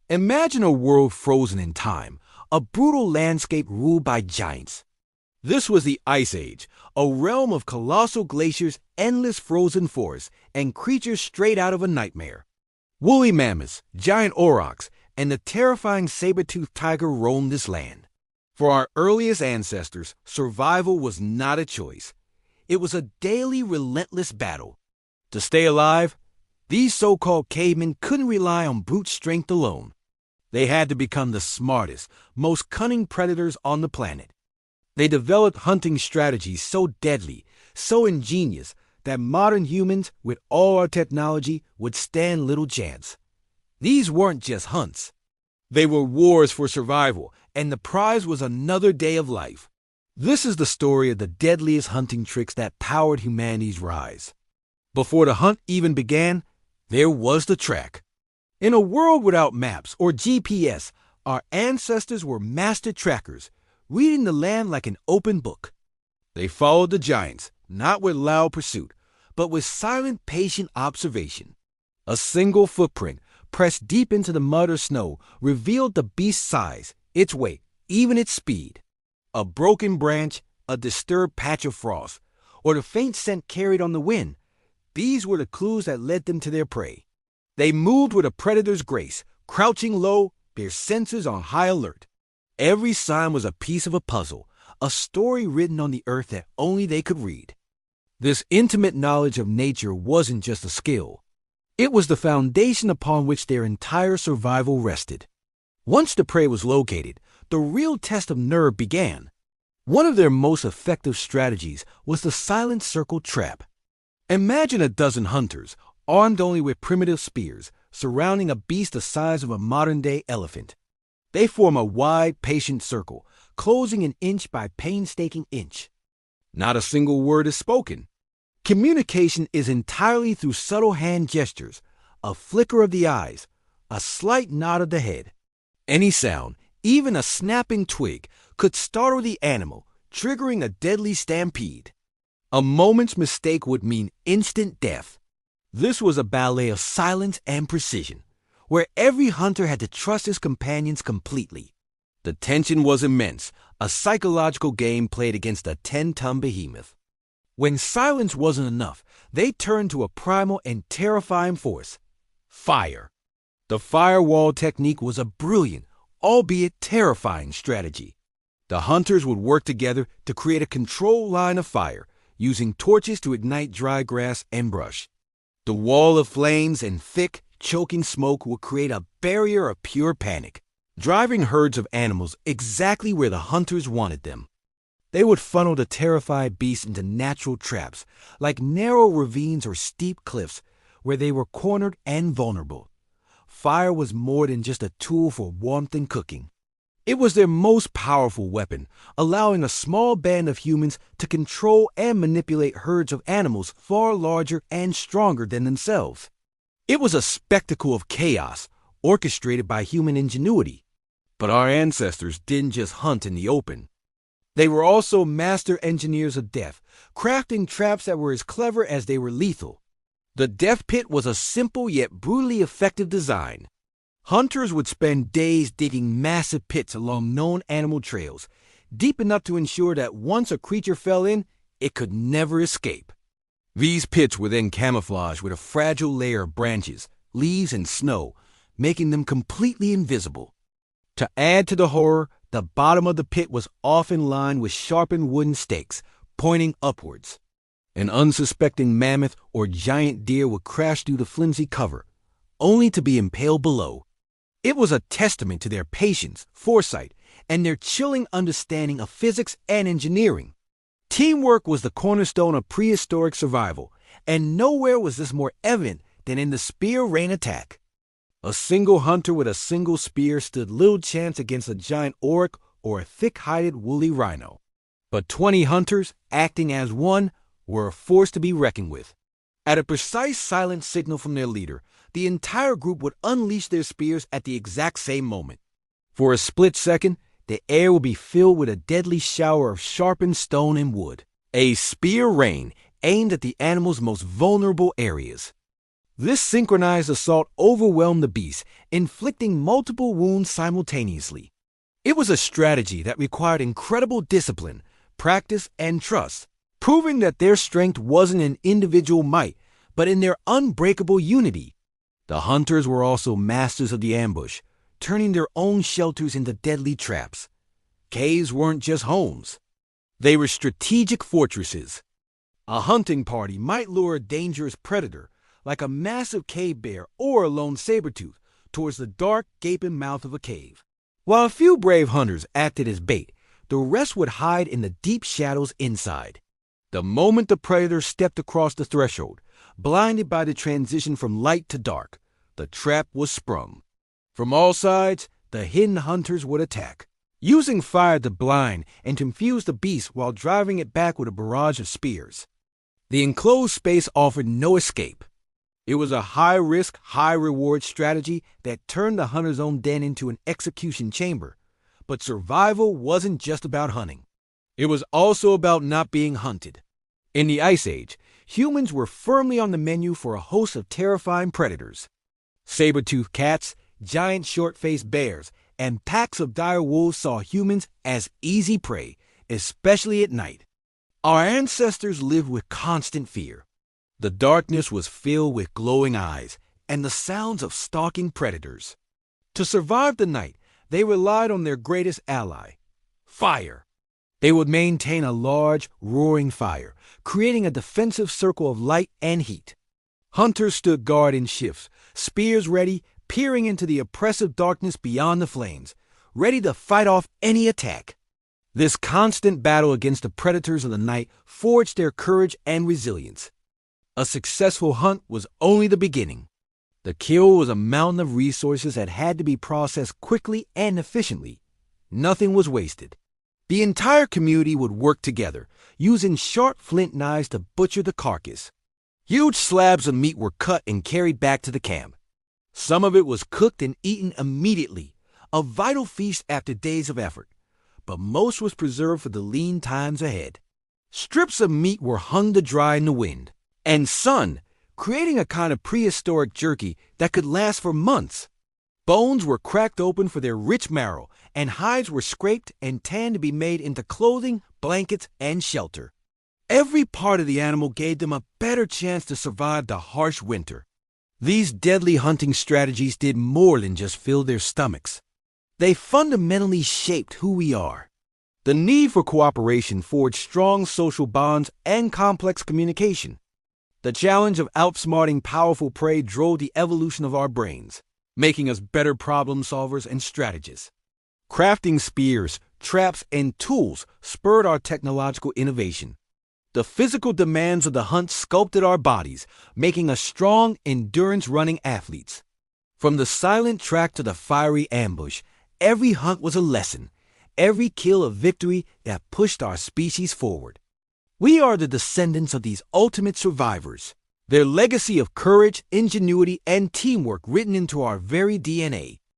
Imagine a world frozen in time, a brutal landscape ruled by giants. This was the Ice Age, a realm of colossal glaciers, endless frozen forests, and creatures straight out of a nightmare. Woolly mammoths, giant aurochs, and the terrifying saber-toothed tiger roamed this land. For our earliest ancestors, survival was not a choice. It was a daily, relentless battle. To stay alive, these so-called cavemen couldn't rely on brute strength alone. They had to become the smartest, most cunning predators on the planet. They developed hunting strategies so deadly, so ingenious, that modern humans, with all our technology, would stand little chance. These weren't just hunts. They were wars for survival, and the prize was another day of life. This is the story of the deadliest hunting tricks that powered humanity's rise. Before the hunt even began, there was the track. In a world without maps or GPS, our ancestors were master trackers, reading the land like an open book. They followed the giants, not with loud pursuit, but with silent, patient observation. A single footprint, pressed deep into the mud or snow, revealed the beast's size, its weight, even its speed. A broken branch, a disturbed patch of frost, or the faint scent carried on the wind, these were the clues that led them to their prey. They moved with a predator's grace, crouching low, their senses on high alert. Every sign was a piece of a puzzle, a story written on the earth that only they could read. This intimate knowledge of nature wasn't just a skill. It was the foundation upon which their entire survival rested. Once the prey was located, the real test of nerve began. One of their most effective strategies was the silent circle trap. Imagine a dozen hunters, armed only with primitive spears, surrounding a beast the size of a modern-day elephant. They form a wide, patient circle, closing an inch by painstaking inch. Not a single word is spoken. Communication is entirely through subtle hand gestures, a flicker of the eyes, a slight nod of the head. Any sound, even a snapping twig, could startle the animal, triggering a deadly stampede. A moment's mistake would mean instant death. This was a ballet of silence and precision, where every hunter had to trust his companions completely. The tension was immense, a psychological game played against a 10-ton behemoth. When silence wasn't enough, they turned to a primal and terrifying force: fire. The firewall technique was a brilliant, albeit terrifying strategy. The hunters would work together to create a control line of fire, using torches to ignite dry grass and brush. The wall of flames and thick, choking smoke would create a barrier of pure panic, driving herds of animals exactly where the hunters wanted them. They would funnel the terrified beasts into natural traps, like narrow ravines or steep cliffs, where they were cornered and vulnerable. Fire was more than just a tool for warmth and cooking. It was their most powerful weapon, allowing a small band of humans to control and manipulate herds of animals far larger and stronger than themselves. It was a spectacle of chaos, orchestrated by human ingenuity. But our ancestors didn't just hunt in the open. They were also master engineers of death, crafting traps that were as clever as they were lethal. The death pit was a simple yet brutally effective design. Hunters would spend days digging massive pits along known animal trails, deep enough to ensure that once a creature fell in, it could never escape. These pits were then camouflaged with a fragile layer of branches, leaves, and snow, making them completely invisible. To add to the horror, the bottom of the pit was often lined with sharpened wooden stakes, pointing upwards. An unsuspecting mammoth or giant deer would crash through the flimsy cover, only to be impaled below. It was a testament to their patience, foresight, and their chilling understanding of physics and engineering. Teamwork was the cornerstone of prehistoric survival, and nowhere was this more evident than in the spear rain attack. A single hunter with a single spear stood little chance against a giant auroch or a thick-hided woolly rhino. But 20 hunters, acting as one, were a force to be reckoned with. At a precise silent signal from their leader, the entire group would unleash their spears at the exact same moment. For a split second, the air would be filled with a deadly shower of sharpened stone and wood. A spear rain aimed at the animal's most vulnerable areas. This synchronized assault overwhelmed the beast, inflicting multiple wounds simultaneously. It was a strategy that required incredible discipline, practice, and trust, proving that their strength wasn't in individual might, but in their unbreakable unity. The hunters were also masters of the ambush, turning their own shelters into deadly traps. Caves weren't just homes. They were strategic fortresses. A hunting party might lure a dangerous predator, like a massive cave bear or a lone sabertooth, towards the dark, gaping mouth of a cave. While a few brave hunters acted as bait, the rest would hide in the deep shadows inside. The moment the predator stepped across the threshold, blinded by the transition from light to dark, the trap was sprung. From all sides, the hidden hunters would attack, using fire to blind and confuse the beast while driving it back with a barrage of spears. The enclosed space offered no escape. It was a high-risk, high-reward strategy that turned the hunter's own den into an execution chamber. But survival wasn't just about hunting. It was also about not being hunted. In the Ice Age, humans were firmly on the menu for a host of terrifying predators. Saber-toothed cats, giant short-faced bears, and packs of dire wolves saw humans as easy prey, especially at night. Our ancestors lived with constant fear. The darkness was filled with glowing eyes and the sounds of stalking predators. To survive the night, they relied on their greatest ally, fire. They would maintain a large, roaring fire, creating a defensive circle of light and heat. Hunters stood guard in shifts, spears ready, peering into the oppressive darkness beyond the flames, ready to fight off any attack. This constant battle against the predators of the night forged their courage and resilience. A successful hunt was only the beginning. The kill was a mountain of resources that had to be processed quickly and efficiently. Nothing was wasted. The entire community would work together, using sharp flint knives to butcher the carcass. Huge slabs of meat were cut and carried back to the camp. Some of it was cooked and eaten immediately, a vital feast after days of effort. But most was preserved for the lean times ahead. Strips of meat were hung to dry in the wind and sun, creating a kind of prehistoric jerky that could last for months. Bones were cracked open for their rich marrow, and hides were scraped and tanned to be made into clothing, blankets, and shelter. Every part of the animal gave them a better chance to survive the harsh winter. These deadly hunting strategies did more than just fill their stomachs. They fundamentally shaped who we are. The need for cooperation forged strong social bonds and complex communication. The challenge of outsmarting powerful prey drove the evolution of our brains, making us better problem solvers and strategists. Crafting spears, traps, and tools spurred our technological innovation. The physical demands of the hunt sculpted our bodies, making us strong, endurance-running athletes. From the silent track to the fiery ambush, every hunt was a lesson, every kill a victory that pushed our species forward. We are the descendants of these ultimate survivors, their legacy of courage, ingenuity, and teamwork written into our very DNA.